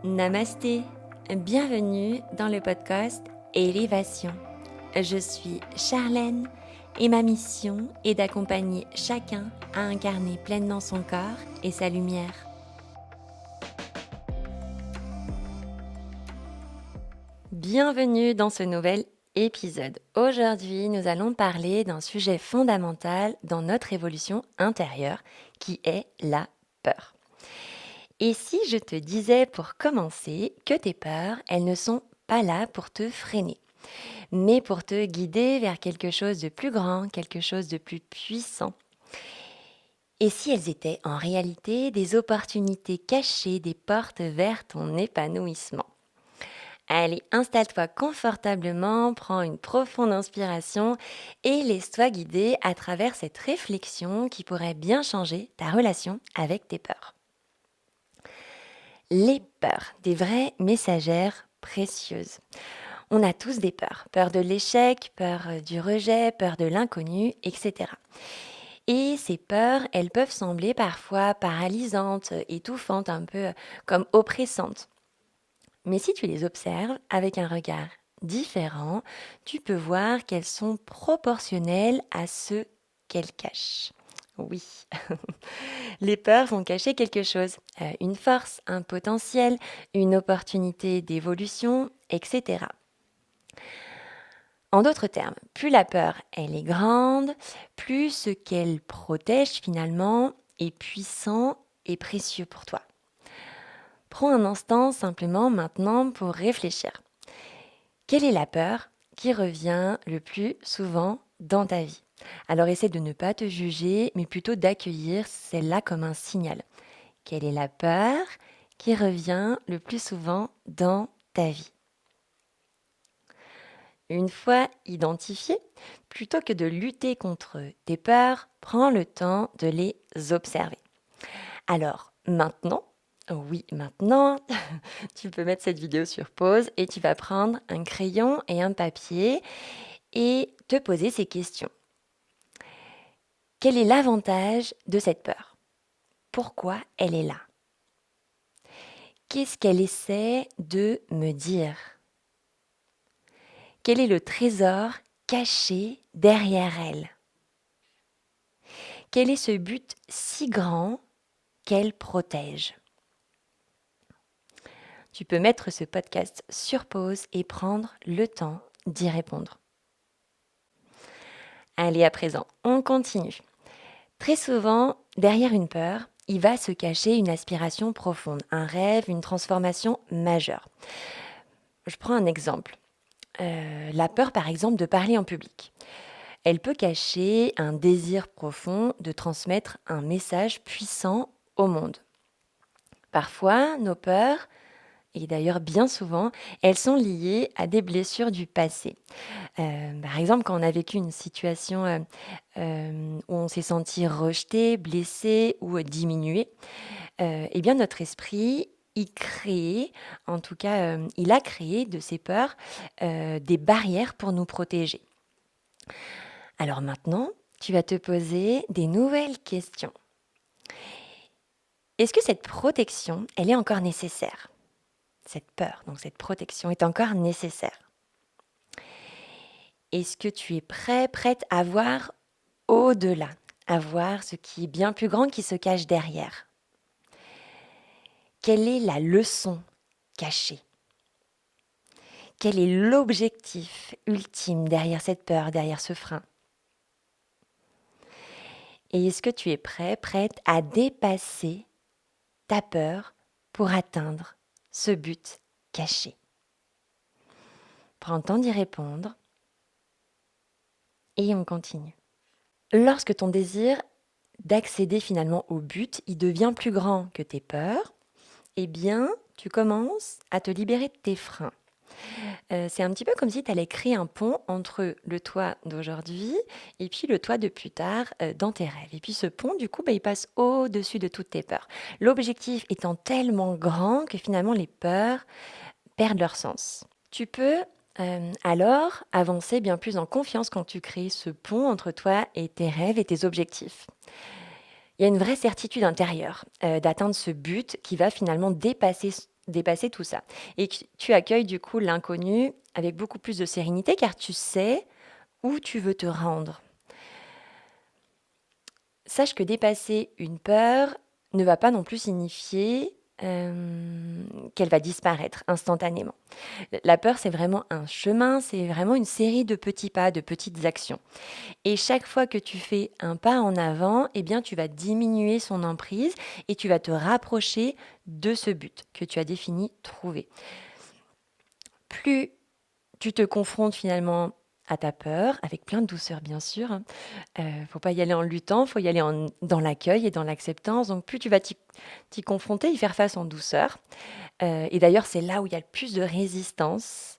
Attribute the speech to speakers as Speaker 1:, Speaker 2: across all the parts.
Speaker 1: Namasté, bienvenue dans le podcast Élévation. Je suis Charlène et ma mission est d'accompagner chacun à incarner pleinement son corps et sa lumière. Bienvenue dans ce nouvel épisode. Aujourd'hui, nous allons parler d'un sujet fondamental dans notre évolution intérieure qui est la peur. Et si je te disais pour commencer que tes peurs, elles ne sont pas là pour te freiner, mais pour te guider vers quelque chose de plus grand, quelque chose de plus puissant. Et si elles étaient en réalité des opportunités cachées, des portes vers ton épanouissement? Allez, installe-toi confortablement, prends une profonde inspiration et laisse-toi guider à travers cette réflexion qui pourrait bien changer ta relation avec tes peurs. Les peurs, des vraies messagères précieuses. On a tous des peurs. Peur de l'échec, peur du rejet, peur de l'inconnu, etc. Et ces peurs, elles peuvent sembler parfois paralysantes, étouffantes, un peu comme oppressantes. Mais si tu les observes avec un regard différent, tu peux voir qu'elles sont proportionnelles à ce qu'elles cachent. Oui, les peurs vont cacher quelque chose, une force, un potentiel, une opportunité d'évolution, etc. En d'autres termes, plus la peur elle est grande, plus ce qu'elle protège finalement est puissant et précieux pour toi. Prends un instant simplement maintenant pour réfléchir. Quelle est la peur qui revient le plus souvent dans ta vie? Alors essaie de ne pas te juger, mais plutôt d'accueillir celle-là comme un signal. Quelle est la peur qui revient le plus souvent dans ta vie? Une fois identifiées, plutôt que de lutter contre tes peurs, prends le temps de les observer. Alors maintenant, tu peux mettre cette vidéo sur pause et tu vas prendre un crayon et un papier et te poser ces questions. Quel est l'avantage de cette peur? Pourquoi elle est là? Qu'est-ce qu'elle essaie de me dire? Quel est le trésor caché derrière elle? Quel est ce but si grand qu'elle protège? Tu peux mettre ce podcast sur pause et prendre le temps d'y répondre. Allez, à présent, on continue. Très souvent, derrière une peur, il va se cacher une aspiration profonde, un rêve, une transformation majeure. Je prends un exemple. La peur, par exemple, de parler en public. Elle peut cacher un désir profond de transmettre un message puissant au monde. Parfois, nos peurs, et d'ailleurs bien souvent, elles sont liées à des blessures du passé. Par exemple, quand on a vécu une situation où on s'est senti rejeté, blessé ou diminué, eh bien notre esprit, il a créé de ces peurs des barrières pour nous protéger. Alors maintenant, tu vas te poser des nouvelles questions. Est-ce que cette protection, elle est encore nécessaire? Cette peur, donc cette protection est encore nécessaire. Est-ce que tu es prête à voir au-delà, à voir ce qui est bien plus grand qui se cache derrière? Quelle est la leçon cachée? Quel est l'objectif ultime derrière cette peur, derrière ce frein? Et est-ce que tu es prête à dépasser ta peur pour atteindre ce but caché? Prends le temps d'y répondre et on continue. Lorsque ton désir d'accéder finalement au but, il devient plus grand que tes peurs, eh bien, tu commences à te libérer de tes freins. C'est un petit peu comme si tu allais créer un pont entre le toi d'aujourd'hui et puis le toi de plus tard, dans tes rêves. Et puis ce pont, du coup, il passe au-dessus de toutes tes peurs. L'objectif étant tellement grand que finalement les peurs perdent leur sens. Tu peux, alors avancer bien plus en confiance quand tu crées ce pont entre toi et tes rêves et tes objectifs. Il y a une vraie certitude intérieure, d'atteindre ce but qui va finalement dépasser dépasser tout ça. Et que tu accueilles du coup l'inconnu avec beaucoup plus de sérénité car tu sais où tu veux te rendre. Sache que dépasser une peur ne va pas non plus signifier qu'elle va disparaître instantanément. La peur, c'est vraiment un chemin, c'est vraiment une série de petits pas, de petites actions. Et chaque fois que tu fais un pas en avant, eh bien, tu vas diminuer son emprise et tu vas te rapprocher de ce but que tu as défini, trouver. Plus tu te confrontes finalement à ta peur, avec plein de douceur bien sûr, hein. Faut pas y aller en luttant, faut y aller dans l'accueil et dans l'acceptance. Donc plus tu vas t'y confronter, y faire face en douceur. Et d'ailleurs, c'est là où il y a le plus de résistance.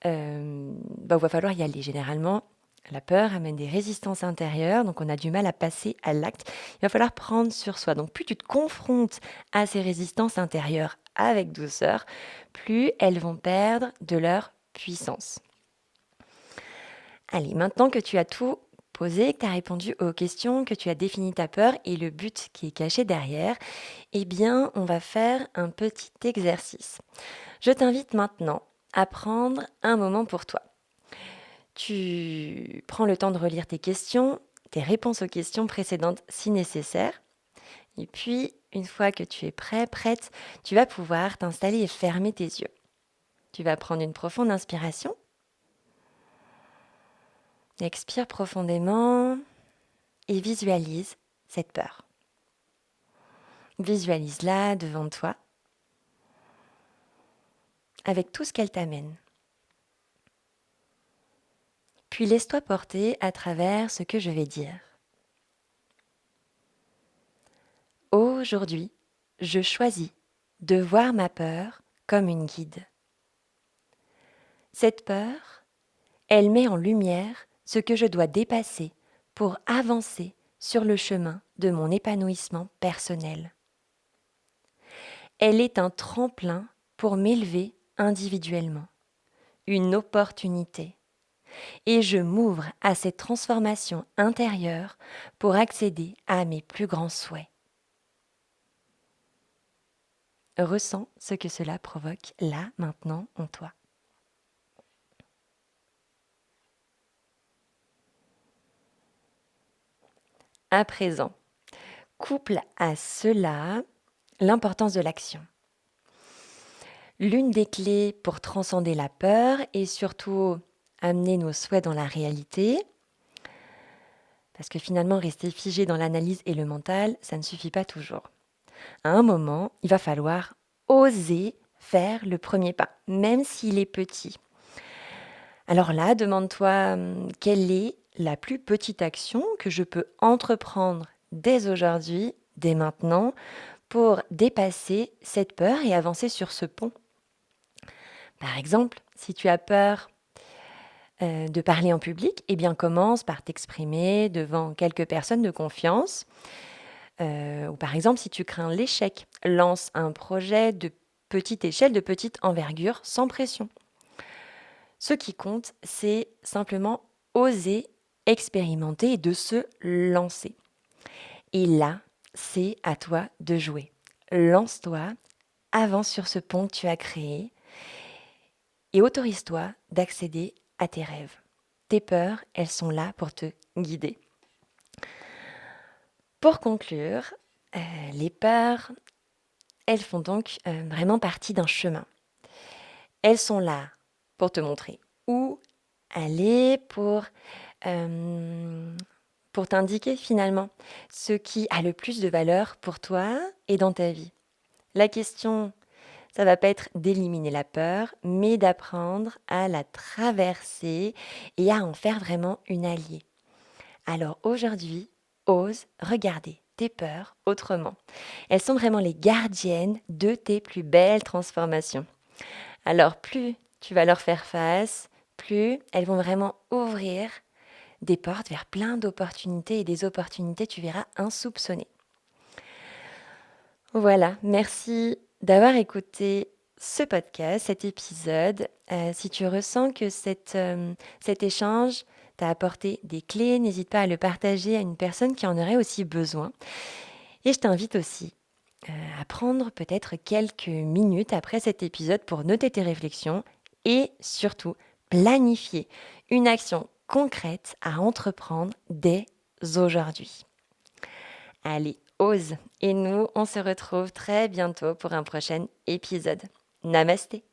Speaker 1: Il va falloir y aller. Généralement, la peur amène des résistances intérieures, donc on a du mal à passer à l'acte. Il va falloir prendre sur soi. Donc plus tu te confrontes à ces résistances intérieures avec douceur, plus elles vont perdre de leur puissance. Allez, maintenant que tu as tout posé, que tu as répondu aux questions, que tu as défini ta peur et le but qui est caché derrière, eh bien, on va faire un petit exercice. Je t'invite maintenant à prendre un moment pour toi. Tu prends le temps de relire tes questions, tes réponses aux questions précédentes si nécessaire. Et puis, une fois que tu es prêt, prête, tu vas pouvoir t'installer et fermer tes yeux. Tu vas prendre une profonde inspiration. Expire profondément et visualise cette peur. Visualise-la devant toi avec tout ce qu'elle t'amène. Puis laisse-toi porter à travers ce que je vais dire. Aujourd'hui, je choisis de voir ma peur comme une guide. Cette peur, elle met en lumière ce que je dois dépasser pour avancer sur le chemin de mon épanouissement personnel. Elle est un tremplin pour m'élever individuellement, une opportunité. Et je m'ouvre à cette transformation intérieure pour accéder à mes plus grands souhaits. Ressens ce que cela provoque là, maintenant, en toi. À présent, couple à cela l'importance de l'action. L'une des clés pour transcender la peur et surtout amener nos souhaits dans la réalité, parce que finalement rester figé dans l'analyse et le mental, ça ne suffit pas toujours. À un moment, il va falloir oser faire le premier pas, même s'il est petit. Alors là, demande-toi quelle est la plus petite action que je peux entreprendre dès aujourd'hui, dès maintenant, pour dépasser cette peur et avancer sur ce pont. Par exemple, si tu as peur de parler en public, eh bien commence par t'exprimer devant quelques personnes de confiance. Ou par exemple, si tu crains l'échec, lance un projet de petite échelle, de petite envergure, sans pression. Ce qui compte, c'est simplement oser expérimenter et de se lancer. Et là, c'est à toi de jouer. Lance-toi, avance sur ce pont que tu as créé et autorise-toi d'accéder à tes rêves. Tes peurs, elles sont là pour te guider. Pour conclure, les peurs, elles font donc vraiment partie d'un chemin. Elles sont là pour te montrer où aller, pour t'indiquer finalement ce qui a le plus de valeur pour toi et dans ta vie. La question, ça va pas être d'éliminer la peur, mais d'apprendre à la traverser et à en faire vraiment une alliée. Alors aujourd'hui, ose regarder tes peurs autrement. Elles sont vraiment les gardiennes de tes plus belles transformations. Alors plus tu vas leur faire face, plus elles vont vraiment ouvrir des portes vers plein d'opportunités et des opportunités, tu verras, insoupçonnées. Voilà, merci d'avoir écouté ce podcast, cet épisode. Si tu ressens que cet échange t'a apporté des clés, n'hésite pas à le partager à une personne qui en aurait aussi besoin. Et je t'invite aussi à prendre peut-être quelques minutes après cet épisode pour noter tes réflexions et surtout planifier une action concrète à entreprendre dès aujourd'hui. Allez, ose. Et nous, on se retrouve très bientôt pour un prochain épisode. Namasté.